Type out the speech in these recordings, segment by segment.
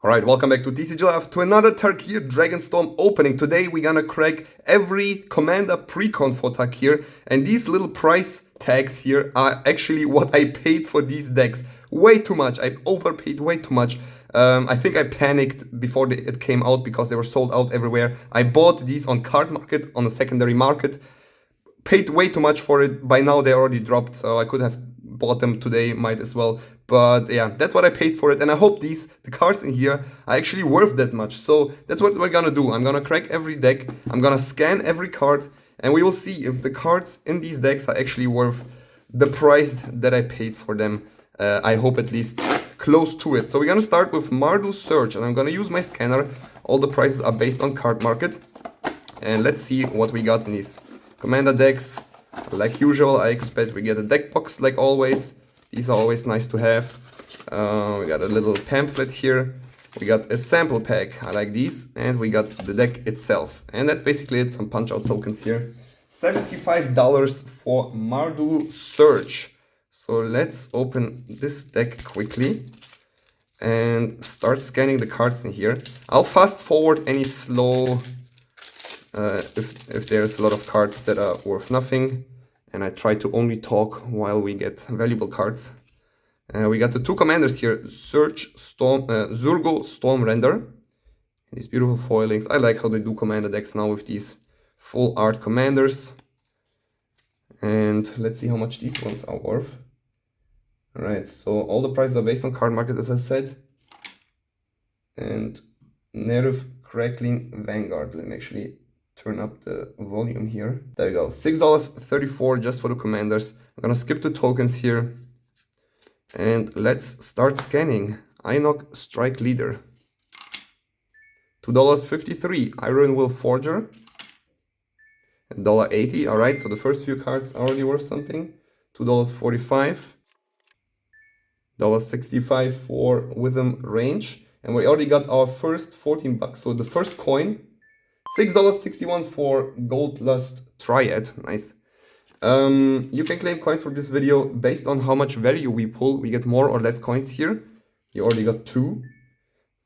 Alright, welcome back to TCG Live to another Takir Dragonstorm opening. Today we're gonna crack every commander precon for Takir, and these little price tags here are actually what I paid for these decks. Way too much. I overpaid way too much. I think I panicked before it came out because they were sold out everywhere. I bought these on card market, on a secondary market. Paid way too much for it. By now they already dropped, so I could have bought them today, might as well. But yeah, that's what I paid for it, and I hope the cards in here are actually worth that much. So that's what we're gonna do. I'm gonna crack every deck, I'm gonna scan every card, and we will see if the cards in these decks are actually worth the price that I paid for them. I hope at least close to it. So we're gonna start with Mardu Search, and I'm gonna use my scanner. All the prices are based on card market. And let's see what we got in these commander decks. Like usual, I expect we get a deck box like always. These are always nice to have. We got a little pamphlet here. We got a sample pack, I like these. And we got the deck itself. And that's basically it, some punch out tokens here. $75 for Mardu Search. So let's open this deck quickly and start scanning the cards in here. I'll fast forward any slow if there's a lot of cards that are worth nothing, and I try to only talk while we get valuable cards. We got the two commanders here, Zurgo Storm Render. These beautiful foilings. I like how they do commander decks now with these full art commanders. And let's see how much these ones are worth. Alright, so all the prices are based on card market, as I said. And Nerve Crackling Vanguard. Let me actually turn up the volume here. There we go. $6.34 just for the commanders. I'm gonna skip the tokens here. And let's start scanning. Einok Strike Leader. $2.53. Iron Will Forger. $1.80. Alright, so the first few cards are already worth something. $2.45. $1.65 for Withem Range. And we already got our first 14 bucks. So the first coin. $6.61 for Gold Lust Triad. Nice. You can claim coins for this video based on how much value we pull. We get more or less coins here. You already got two.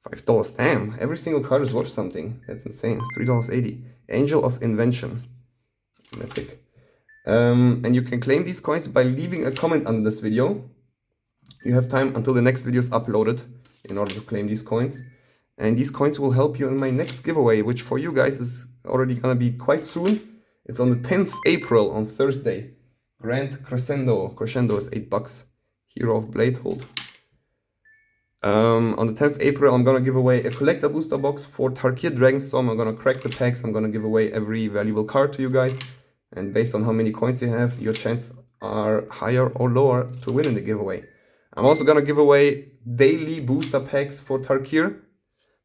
$5. Damn, every single card is worth something. That's insane. $3.80. Angel of Invention. Mythic. And you can claim these coins by leaving a comment under this video. You have time until the next video is uploaded in order to claim these coins. And these coins will help you in my next giveaway, which for you guys is already gonna be quite soon. It's on the 10th April, on Thursday. Grand Crescendo. Crescendo is $8. Hero of Bladehold. On the 10th April, I'm gonna give away a collector booster box for Takir Dragonstorm. I'm gonna crack the packs. I'm gonna give away every valuable card to you guys. And based on how many coins you have, your chances are higher or lower to win in the giveaway. I'm also gonna give away daily booster packs for Takir.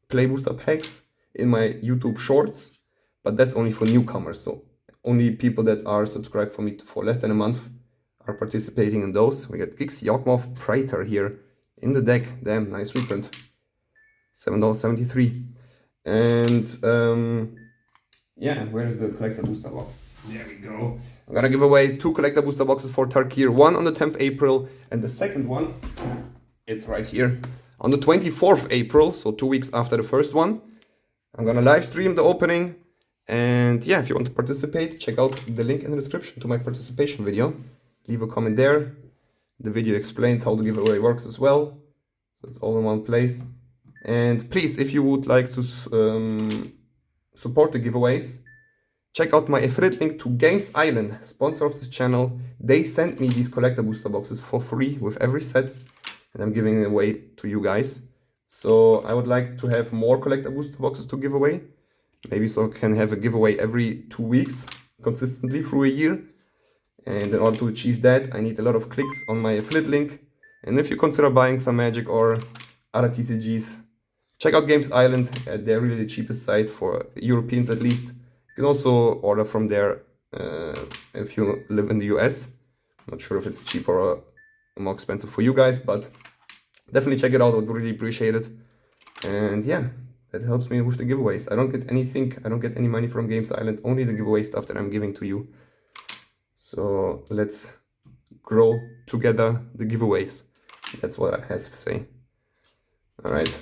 Play booster packs in my YouTube shorts, but that's only for newcomers, so only people that are subscribed for me for less than a month are participating in those. We got Gix Yawgmoth Praetor here in the deck. Damn, nice reprint. $7.73. And yeah, where's the collector booster box? There we go. I'm gonna give away two collector booster boxes for Takir, one on the 10th April, and the second one, it's right here. On the 24th April, so 2 weeks after the first one. I'm gonna live stream the opening. And yeah, if you want to participate, check out the link in the description to my participation video. Leave a comment there. The video explains how the giveaway works as well. So it's all in one place. And please, if you would like to support the giveaways, check out my affiliate link to Games Island, sponsor of this channel. They sent me these collector booster boxes for free with every set. And I'm giving it away to you guys. So I would like to have more collector booster boxes to give away. Maybe so I can have a giveaway every 2 weeks, consistently through a year. And in order to achieve that, I need a lot of clicks on my affiliate link. And if you consider buying some Magic or other TCGs, check out Games Island. They're really the cheapest site for Europeans at least. You can also order from there if you live in the US. I'm not sure if it's cheaper or more expensive for you guys, but definitely check it out. I would really appreciate it. And yeah, that helps me with the giveaways. I don't get anything, I don't get any money from Games Island, only the giveaway stuff that I'm giving to you. So let's grow together the giveaways. That's what I have to say. Alright.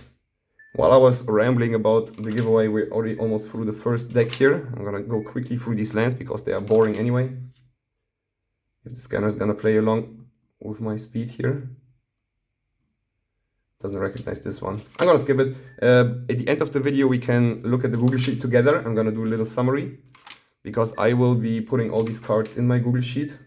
While I was rambling about the giveaway, we're already almost through the first deck here. I'm gonna go quickly through these lands because they are boring anyway. If the scanner is gonna play along with my speed here. Doesn't recognize this one. I'm gonna skip it. At the end of the video, we can look at the Google Sheet together. I'm gonna do a little summary because I will be putting all these cards in my Google Sheet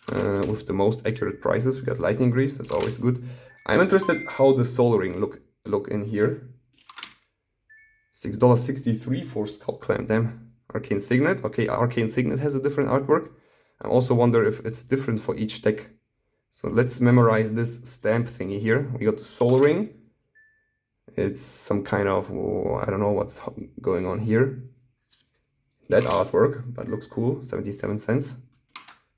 with the most accurate prices. We got Lightning Greaves, that's always good. I'm interested how the Soul Ring look in here. $6.63 for Skull Clamp. Damn. Arcane Signet. Okay, Arcane Signet has a different artwork. I also wonder if it's different for each deck. So let's memorize this stamp thingy here. We got the Soul Ring. It's some kind of, I don't know what's going on here. That artwork, but looks cool. 77 cents.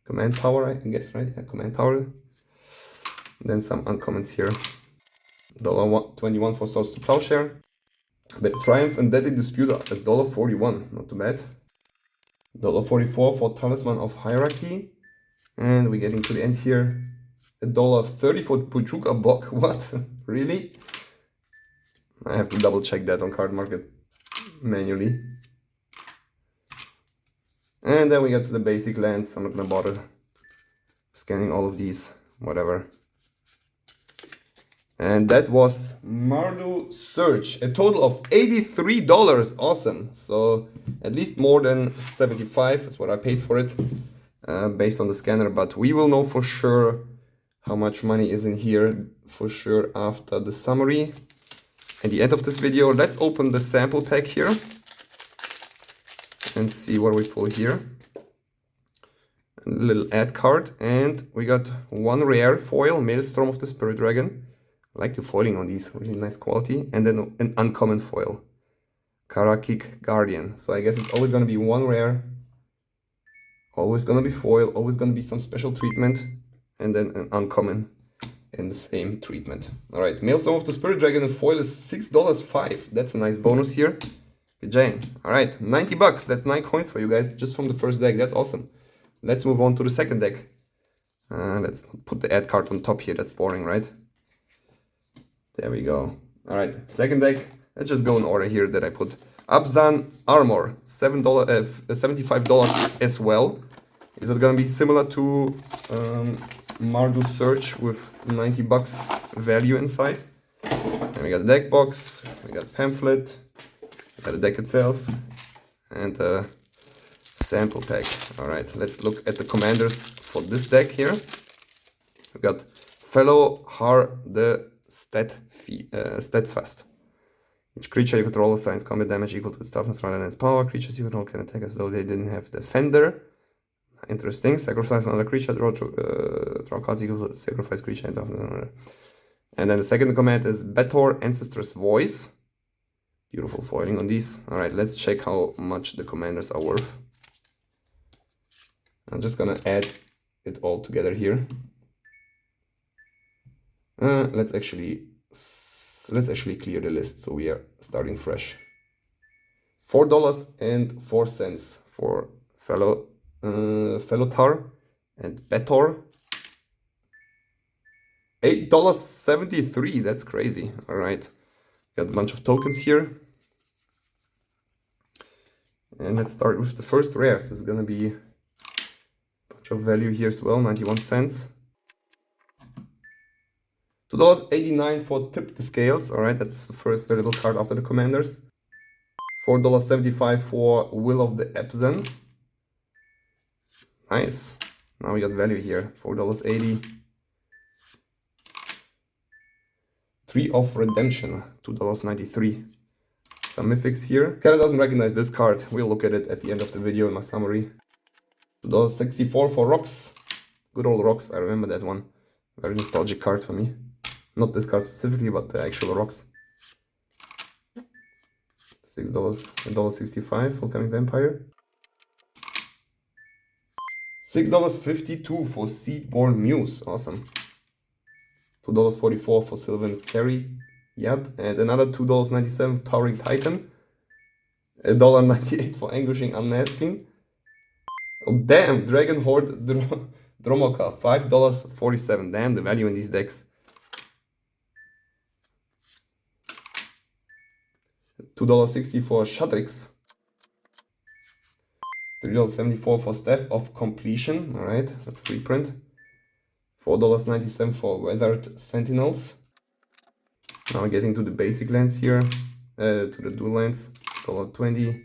Command Tower, I guess, right? Yeah, Command Tower. Then some uncommons here. $1.21 for Swords to Plowshare. Battle Triumph and Deadly Dispute at $1.41. Not too bad. $1.44 for Talisman of Hierarchy. And we're getting to the end here. $1.30 for Puchuka Bok. What? Really? I have to double check that on Card Market manually. And then we get to the basic lands. I'm not gonna bother scanning all of these. Whatever. And that was Mardu Search. A total of $83. Awesome. So at least more than 75 is what I paid for it based on the scanner. But we will know for sure how much money is in here for sure after the summary. At the end of this video, let's open the sample pack here and see what we pull here. A little ad card, and we got one rare foil, Maelstrom of the Spirit Dragon. I like the foiling on these, really nice quality. And then an uncommon foil, Karakik Guardian. So I guess it's always gonna be one rare, always gonna be foil, always gonna be some special treatment, and then an uncommon in the same treatment. All right, Maelstrom of the Spirit Dragon and foil is $6.05. That's a nice bonus here. Good Jane. All right, 90 bucks. That's 9 coins for you guys just from the first deck. That's awesome. Let's move on to the second deck. Let's put the ad card on top here. That's boring, right? There we go. All right, second deck. Let's just go in order here that I put. Abzan Armor, $75 as well. Is it gonna be similar to Mardu Search with 90 bucks value inside? And we got a deck box, we got pamphlet, we got the deck itself, and a sample pack. All right, let's look at the commanders for this deck here. We got Fellow Har the Steadfast. Each creature you control assigns combat damage equal to its toughness rather than its power. Creatures you control can attack as though they didn't have Defender. Interesting. Sacrifice another creature, draw cards equal to the sacrifice creature and toughness. And then the second command is Betor Ancestress Voice. Beautiful foiling on these. Alright, let's check how much the commanders are worth. I'm just gonna add it all together here. Let's actually clear the list so we are starting fresh. $4.04 for Fellow Tar and Betor. $8.73. That's crazy. All right, got a bunch of tokens here, and let's start with the first rares. This is gonna be a bunch of value here as well. 91 cents. $2.89 for Tip the Scales. All right, that's the first valuable card after the commanders. $4.75 for Will of the Abzan. Nice. Now we got value here. $4.80. Tree of Redemption. $2.93. Some mythics here. Kinda doesn't recognize this card. We'll look at it at the end of the video in my summary. $2.64 for Rocks. Good old Rocks. I remember that one. Very nostalgic card for me. Not this card specifically, but the actual Rocks. $6, $1.65 Volcanic Vampire. $6.52 for Seedborn Muse. Awesome. $2.44 for Sylvan Carry Yad. And another $2.97 Towering Titan. $1.98 for Anguishing Unmasking. Oh damn, Dragon Horde Dromoka. $5.47. Damn, the value in these decks. $2.60 for Shadrix. $3.74 for Staff of Completion. All right, that's a reprint. $4.97 for Weathered Sentinels. Now we're getting to the basic lens here, to the dual lens, $1.20.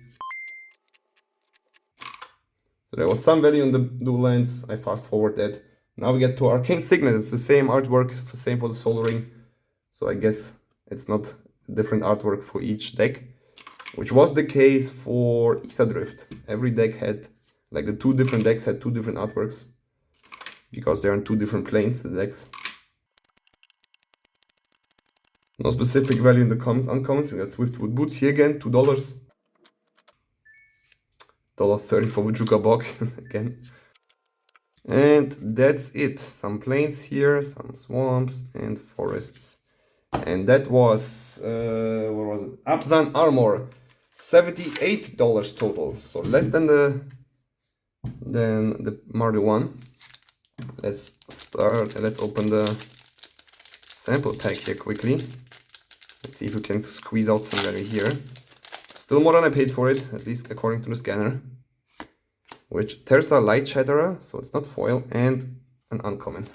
So there was some value in the dual lens. I fast forward that. Now we get to Arcane Signet. It's the same artwork, same for the Soul Ring. So I guess it's not different artwork for each deck, which was the case for Ether Drift. Every deck had, like the two different decks had two different artworks because they're on two different planes, the decks. No specific value in the uncommons. We got Swiftwood Boots here again, $2. $1.30 for Vijuka Bog again. And that's it. Some plains here, some swamps and forests. And that was, what was it? Abzan Armor, $78 total. So less than the Mardu one. Let's start, let's open the sample pack here quickly. Let's see if we can squeeze out some value here. Still more than I paid for it, at least according to the scanner. Which, Terza Light Shatterer, so it's not foil, and an uncommon.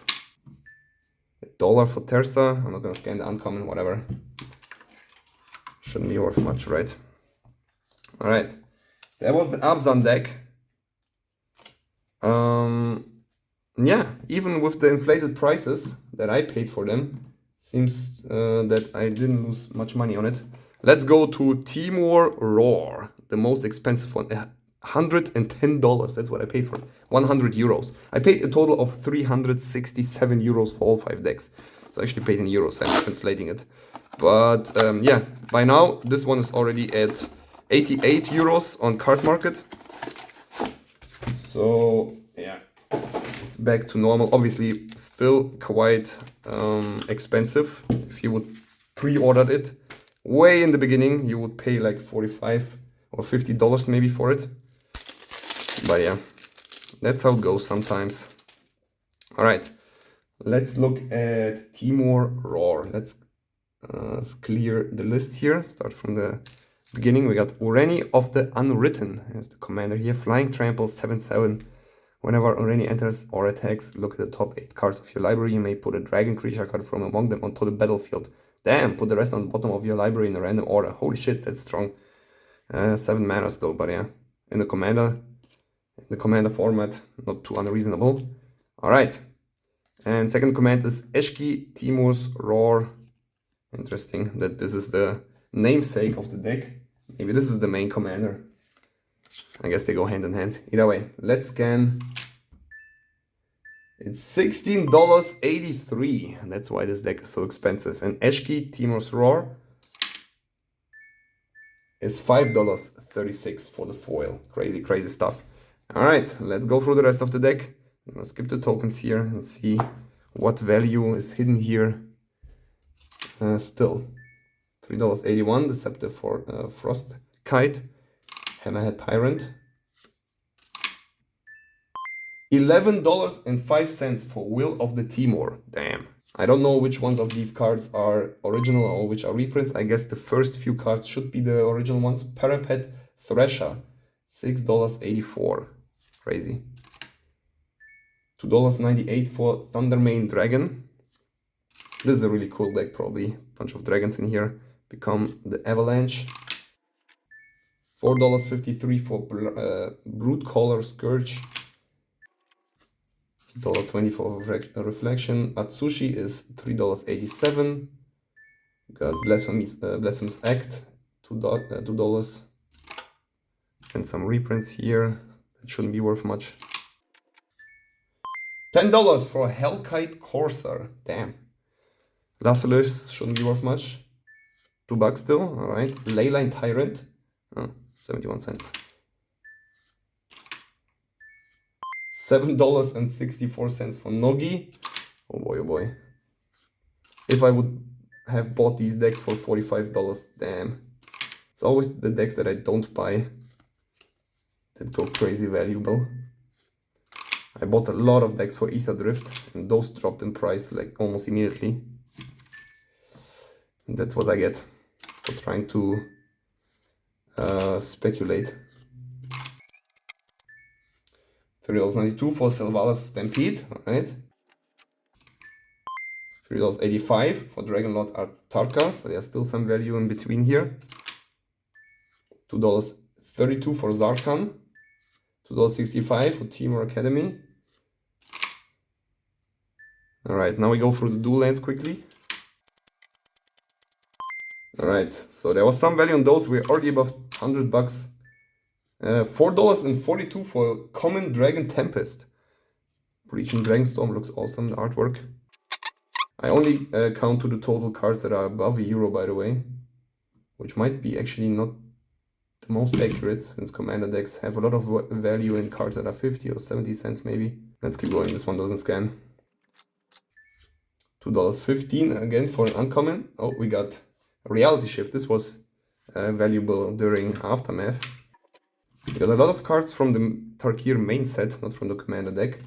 $1 for Terza. I'm not gonna scan the uncommon, whatever. Shouldn't be worth much, right? Alright. That was the Abzan deck. Yeah, even with the inflated prices that I paid for them, seems that I didn't lose much money on it. Let's go to Temur Roar, the most expensive one. $110, that's what I paid for it. 100 euros. I paid a total of 367 euros for all 5 decks. So I actually paid in euros, I'm translating it. But yeah, by now this one is already at 88 euros on Card Market. So yeah, it's back to normal. Obviously still quite expensive. If you would pre-order it way in the beginning, you would pay like $45 or $50 maybe for it. But yeah, that's how it goes sometimes. All right, let's look at Temur Roar. Let's clear the list here. Start from the beginning. We got Ureni of the Unwritten as the commander here. Flying Trample 7/7. Whenever Ureni enters or attacks, look at the top 8 cards of your library. You may put a dragon creature card from among them onto the battlefield. Damn, put the rest on the bottom of your library in a random order. Holy shit, that's strong. 7 manas though, but yeah, in the commander format, not too unreasonable. All right, and second command is Eshki Temur's Roar. Interesting that this is the namesake of the deck. Maybe this is the main commander. I guess they go hand in hand. Either way, let's scan. It's $16.83. That's why this deck is so expensive. And Eshki Temur's Roar is $5.36 for the foil. Crazy, crazy stuff. All right, let's go through the rest of the deck. I'm gonna skip the tokens here and see what value is hidden here. Still, $3.81, Deceptive for Frost Kite, Hammerhead Tyrant. $11.05 for Will of the Temur. Damn. I don't know which ones of these cards are original or which are reprints. I guess the first few cards should be the original ones. Parapet Thresher, $6.84. Crazy. $2.98 for Thundermane Dragon. This is a really cool deck, probably. Bunch of dragons in here. Become the Avalanche. $4.53 for Broodcaller Scourge. $1.20 for Reflection. Atsushi is $3.87. Got Blasphemous Act, $2. And some reprints here. That shouldn't be worth much. $10 for Hellkite Courser. Damn. Lathalis shouldn't be worth much. $2 still. Alright. Leyline Tyrant. Oh, 71 cents. $7.64 for Nogi. Oh boy, oh boy. If I would have bought these decks for $45, damn. It's always the decks that I don't buy that go crazy valuable. I bought a lot of decks for Ether Drift and those dropped in price like almost immediately. And that's what I get for trying to Speculate. $3.92 for Sylvanas Stampede, alright. $3.85 for Dragonlord Artarka, so there's still some value in between here. $2.32 for Zarkan. $2.65 for Temur Academy. Alright, now we go through the dual lands quickly. Alright, so there was some value on those. We're already above $100. $4.42 for Common Dragon Tempest. Breaching Dragonstorm looks awesome, the artwork. I only count to the total cards that are above €1, by the way, which might be actually not the most accurate, since commander decks have a lot of value in cards that are 50 or 70 cents maybe. Let's keep going, this one doesn't scan. $2.15 again for an uncommon. Oh, we got a Reality Shift. This was valuable during Aftermath. We got a lot of cards from the Takir main set, not from the commander deck.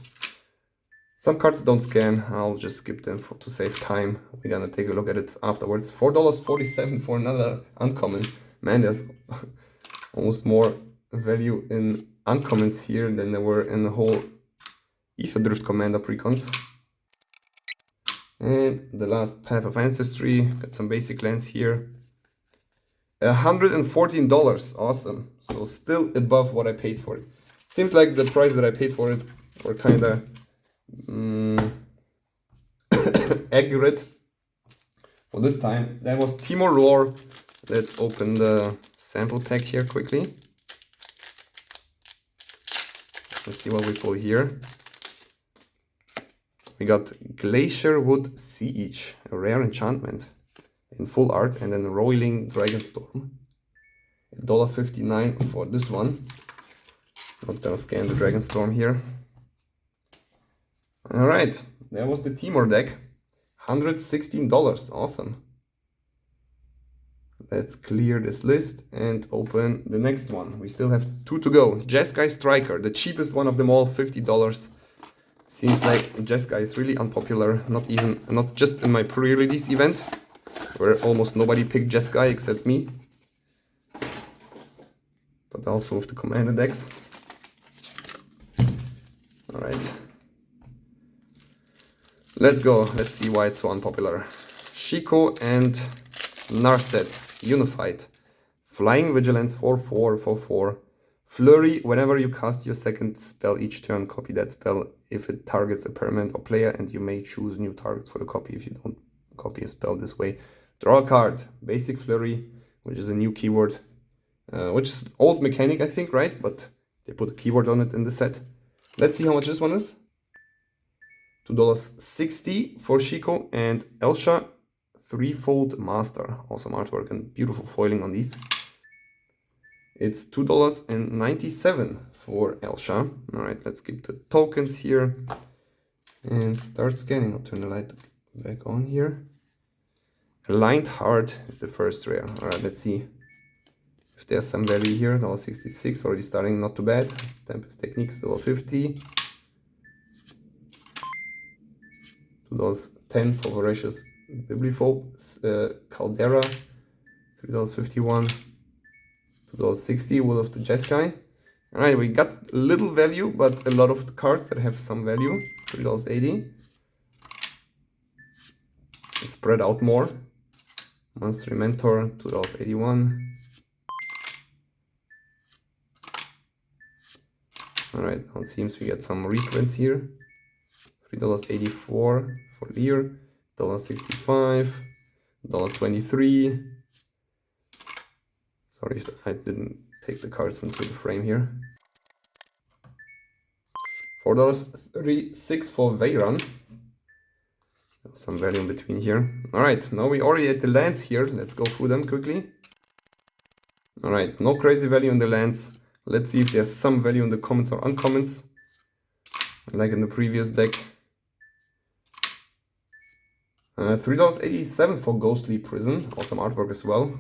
Some cards don't scan, I'll just skip them to save time. We're gonna take a look at it afterwards. $4.47 for another uncommon. Man, there's almost more value in uncommons here than there were in the whole Aetherdrift commander precons. And the last Path of Ancestry, got some basic lands here. $114, awesome. So still above what I paid for it. Seems like the price that I paid for it were kinda accurate for this time. That was Temur Roar. Let's open the sample pack here quickly. Let's see what we pull here. We got Glacier Wood Siege, a rare enchantment in full art, and then Roiling Dragonstorm. $1.59 for this one. Not gonna scan the Dragonstorm here. Alright, that was the Temur deck. $116, awesome. Let's clear this list and open the next one. We still have 2 to go. Jeskai Striker, the cheapest one of them all, $50. Seems like Jeskai is really unpopular, not just in my pre-release event, where almost nobody picked Jeskai except me, but also with the commander decks. Alright. Let's go, let's see why it's so unpopular. Shiko and Narset, Unified. Flying Vigilance 4/4/4/4. Flurry, whenever you cast your second spell each turn, copy that spell if it targets a permanent or player, and you may choose new targets for the copy if you don't copy a spell this way. Draw a card, basic Flurry, which is a new keyword, which is old mechanic I think, right? But they put a keyword on it in the set. Let's see how much this one is. $2.60 for Shiko and Elsha, Threefold Master. Awesome artwork and beautiful foiling on these. It's $2.97 for Elsha. Alright, let's keep the tokens here and start scanning. I'll turn the light back on here. Aligned Heart is the first rare. Alright, let's see if there's some value here. $1.66, already starting not too bad. Tempest Techniques, $1.50. $2.10 for Voracious Bibliophobe. Caldera, $3.51. $2.60 Will of the Jeskai. Alright, we got little value, but a lot of the cards that have some value. $3.80. It's spread out more. Monster Mentor, $2.81. Alright, now it seems we get some reprints here. $3.84 for Lear, $1.65, $1.23. Sorry if I didn't take the cards into the frame here. $4.36 for Veyran. Some value in between here. Alright, now we already at the lands here. Let's go through them quickly. Alright, no crazy value in the lands. Let's see if there's some value in the commons or uncommons, like in the previous deck. $3.87 for Ghostly Prison. Awesome artwork as well.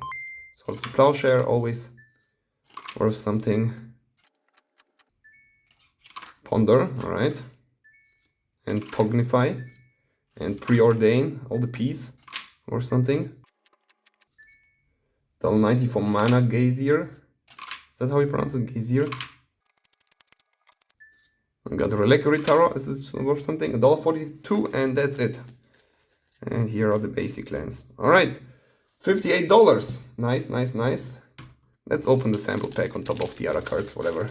Swords to Plowshare, always worth something. Ponder, alright. And Pognify. And Preordain, all the P's, or something. $1.90 for Mana Gazier. Is that how you pronounce it? Geysir. We got Reliquary Tarot. Is this worth something? $1.42, and that's it. And here are the basic lands. Alright, $58. Nice, nice, nice. Let's open the sample pack on top of the other cards, whatever.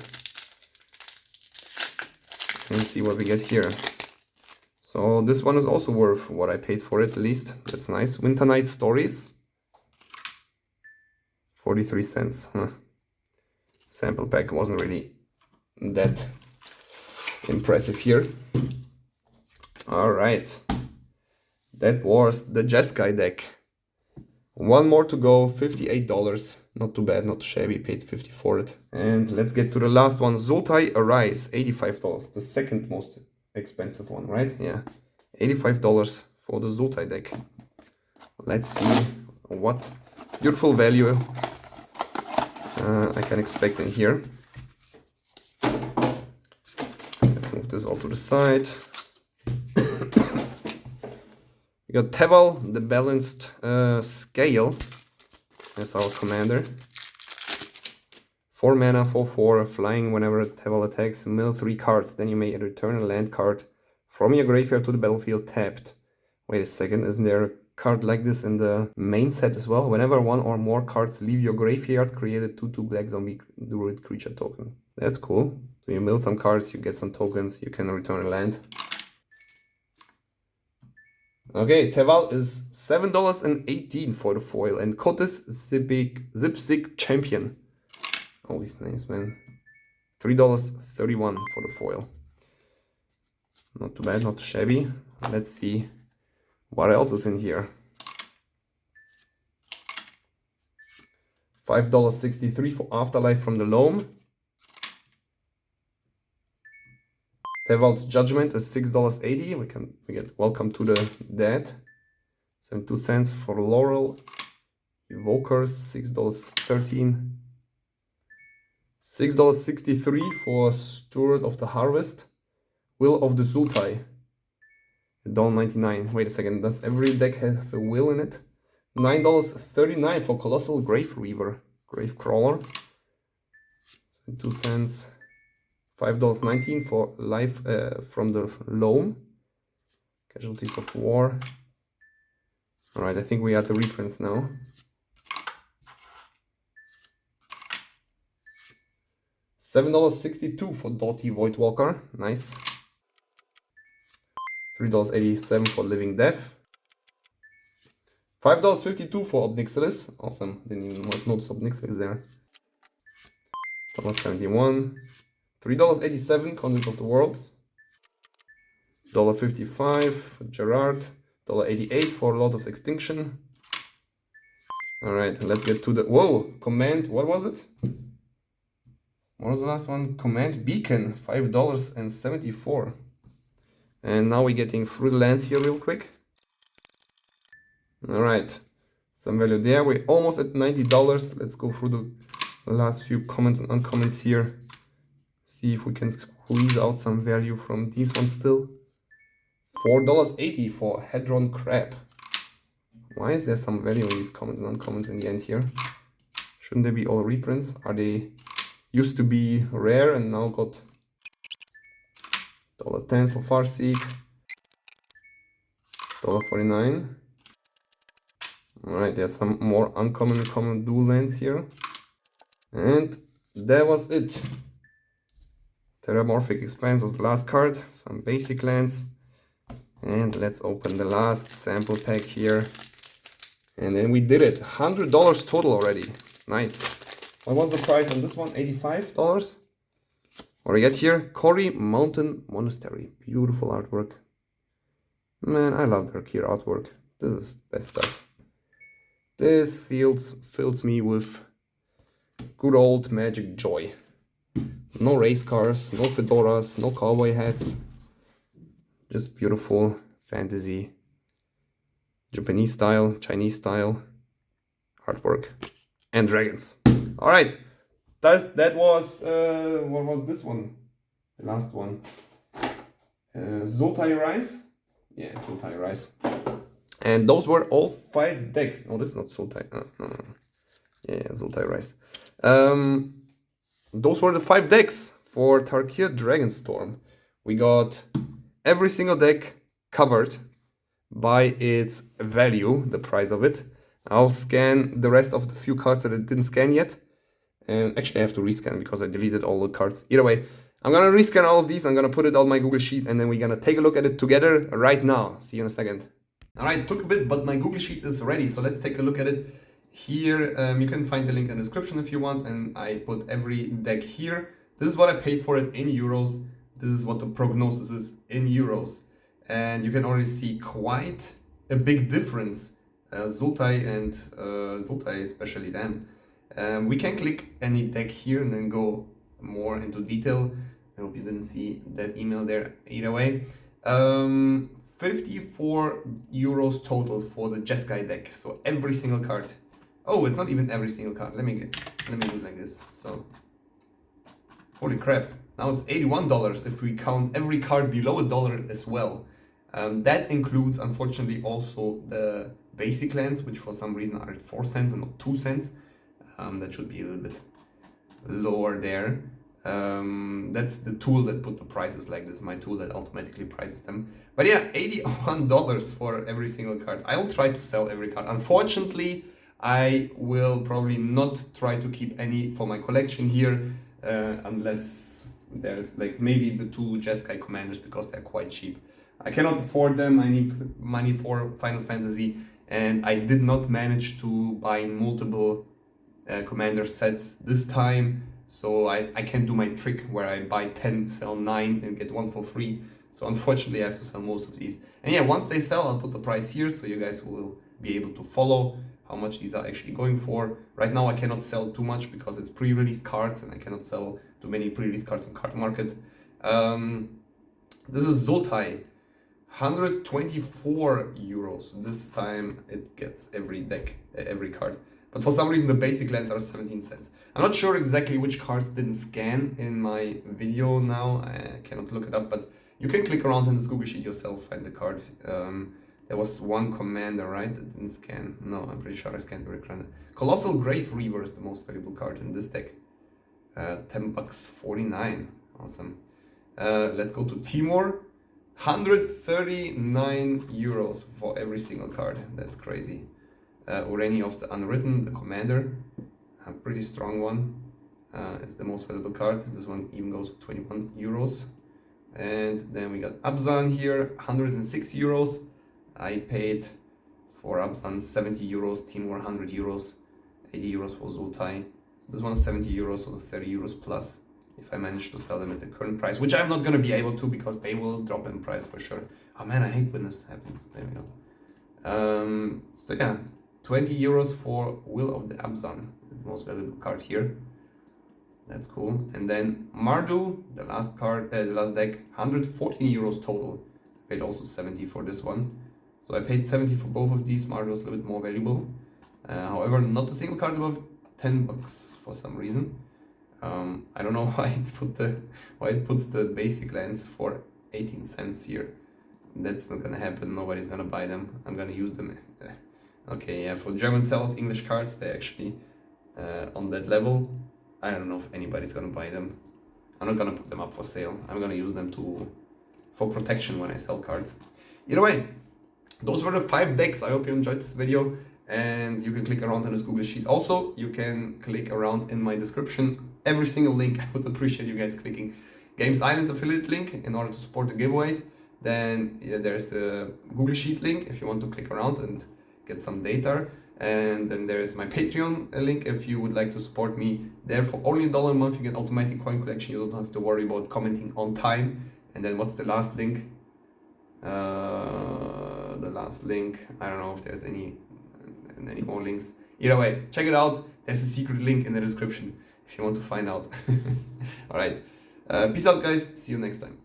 And see what we get here. So this one is also worth what I paid for it, at least. That's nice. Winter Night Stories. 43 cents. Huh. Sample pack wasn't really that impressive here. Alright. That was the Jeskai deck. One more to go, $58. Not too bad, not too shabby, paid 50 for it. And let's get to the last one, Sultai Arise, $85. The second most expensive one, right? Yeah, $85 for the Sultai deck. Let's see what beautiful value I can expect in here. Let's move this all to the side. We got Teval, the balanced scale, as our commander. 4 mana, 4/4, flying whenever Teval attacks, mill 3 cards. Then you may return a land card from your graveyard to the battlefield tapped. Wait a second, isn't there a card like this in the main set as well? Whenever one or more cards leave your graveyard, create a 2/2 black zombie druid creature token. That's cool. So you mill some cards, you get some tokens, you can return a land. Okay, Teval is $7.18 for the foil, and Kotis Zipzig Champion. All these names, man. $3.31 for the foil. Not too bad, not too shabby. Let's see what else is in here. $5.63 for Afterlife from the Loam. Teval's Judgment is $6.80. We get Welcome to the Dead. 72 cents for Laurel. Evokers, $6.13. $6.63 for Steward of the Harvest. Will of the Sultai. $1.99. Wait a second, does every deck have a will in it? $9.39 for Colossal Grave Reaver. Grave Crawler. 2 cents. $5.19 for Life from the Loam. Casualties of War. Alright, I think we have the reprints now. $7.62 for Doughty Voidwalker. Nice. $3.87 for Living Death. $5.52 for Obnixilis. Awesome. Didn't even notice Obnixilis there. $1.71. $3.87 Conduit of the Worlds. $1.55 for Gerard. $1.88 for Lord of Extinction. Alright, let's get to the... Whoa! Command, what was it? What was the last one? Command Beacon, $5.74. And now we're getting through the lands here real quick. Alright, some value there. We're almost at $90. Let's go through the last few comments and uncomments here. See if we can squeeze out some value from these ones still. $4.80 for Hedron Crab. Why is there some value in these comments and uncomments in the end here? Shouldn't they be all reprints? Are they used to be rare and now got $1.10 for Farseek, $1.49. Alright, there's some more uncommon and common dual lands here. And that was it. Terramorphic Expanse was the last card, some basic lands. And let's open the last sample pack here. And then we did it, $100 total already. Nice. What was the price on this one? $85? What do we get here? Cory Mountain Monastery. Beautiful artwork. Man, I love their Takir artwork. This is best stuff. This fills me with good old magic joy. No race cars, no fedoras, no cowboy hats. Just beautiful fantasy, Japanese style, Chinese style artwork. And dragons. Alright. That was, what was this one? The last one. Sultai Rise? Yeah, Sultai Rise. And those were all 5 decks. Oh, this is not Sultai. No. Yeah, Sultai Rise. those were the 5 decks for Takir Dragonstorm. We got every single deck covered by its value, the price of it. I'll scan the rest of the few cards that I didn't scan yet. And actually I have to rescan because I deleted all the cards. Either way, I'm gonna rescan all of these. I'm gonna put it on my Google Sheet and then we're gonna take a look at it together right now. See you in a second. Alright, took a bit, but my Google Sheet is ready. So let's take a look at it. Here, you can find the link in the description if you want. And I put every deck here. This is what I paid for it in euros. This is what the prognosis is in euros. And you can already see quite a big difference. Sultai and Sultai, especially them. We can click any deck here and then go more into detail. I hope you didn't see that email there. Either way, 54 euros total for the Jeskai deck. So every single card. Oh, it's not even every single card. Let me do it like this. So, holy crap! Now it's $81 if we count every card below $1 as well. That includes, unfortunately, also the basic lands, which for some reason are at 4 cents and not 2 cents. That should be a little bit lower there. That's the tool that put the prices like this, my tool that automatically prices them. But yeah, $81 for every single card. I will try to sell every card. Unfortunately, I will probably not try to keep any for my collection here, unless there's like maybe the 2 Jeskai commanders because they're quite cheap. I cannot afford them. I need money for Final Fantasy, and I did not manage to buy multiple commander sets this time, so I can't do my trick where I buy 10, sell 9 and get 1 for free. So unfortunately I have to sell most of these. And yeah, once they sell, I'll put the price here so you guys will be able to follow how much these are actually going for. Right now I cannot sell too much because it's pre-release cards and I cannot sell too many pre-release cards on card market. This is Sultai, 124 euros. This time it gets every deck, every card. But for some reason the basic lands are 17 cents. I'm not sure exactly which cards didn't scan in my video now. I cannot look it up, but you can click around in this Google Sheet yourself, find the card. There was one commander, right, that didn't scan. No, I'm pretty sure I scanned every commander. Colossal Grave Reaver is the most valuable card in this deck. $10.49. Awesome. Let's go to Temur. 139 euros for every single card. That's crazy. Or any of the Unwritten, the commander, a pretty strong one. It's the most valuable card. This one even goes for 21 euros. And then we got Abzan here, 106 euros. I paid for Abzan 70 euros, Temur 100 euros, 80 euros for Sultai. So this one is 70 euros, so 30 euros plus if I manage to sell them at the current price, which I'm not going to be able to because they will drop in price for sure. Oh man, I hate when this happens. There we go. So yeah, 20 euros for Will of the Abzan, the most valuable card here. That's cool. And then Mardu, the last card, the last deck, 114 euros total. Paid also 70 for this one. So I paid 70 for both of these. Mardu is a little bit more valuable. However, not a single card above 10 bucks for some reason. I don't know why it puts the basic lands for 18 cents here. That's not gonna happen. Nobody's gonna buy them. I'm gonna use them. Okay, yeah, for German sellers, English cards, they're actually on that level. I don't know if anybody's gonna buy them. I'm not gonna put them up for sale. I'm gonna use them for protection when I sell cards. Either way, those were the 5 decks. I hope you enjoyed this video, and you can click around on this Google Sheet. Also, you can click around in my description. Every single link. I would appreciate you guys clicking. Games Island affiliate link in order to support the giveaways. Then yeah, there's the Google Sheet link if you want to click around and get some data. And then there is my Patreon link if you would like to support me there. For only $1 a month you get automatic coin collection. You don't have to worry about commenting on time. And then what's the last link? The last link, I don't know if there's any more links. Either way, check it out. There's a secret link in the description if you want to find out. Alright, peace out guys, see you next time.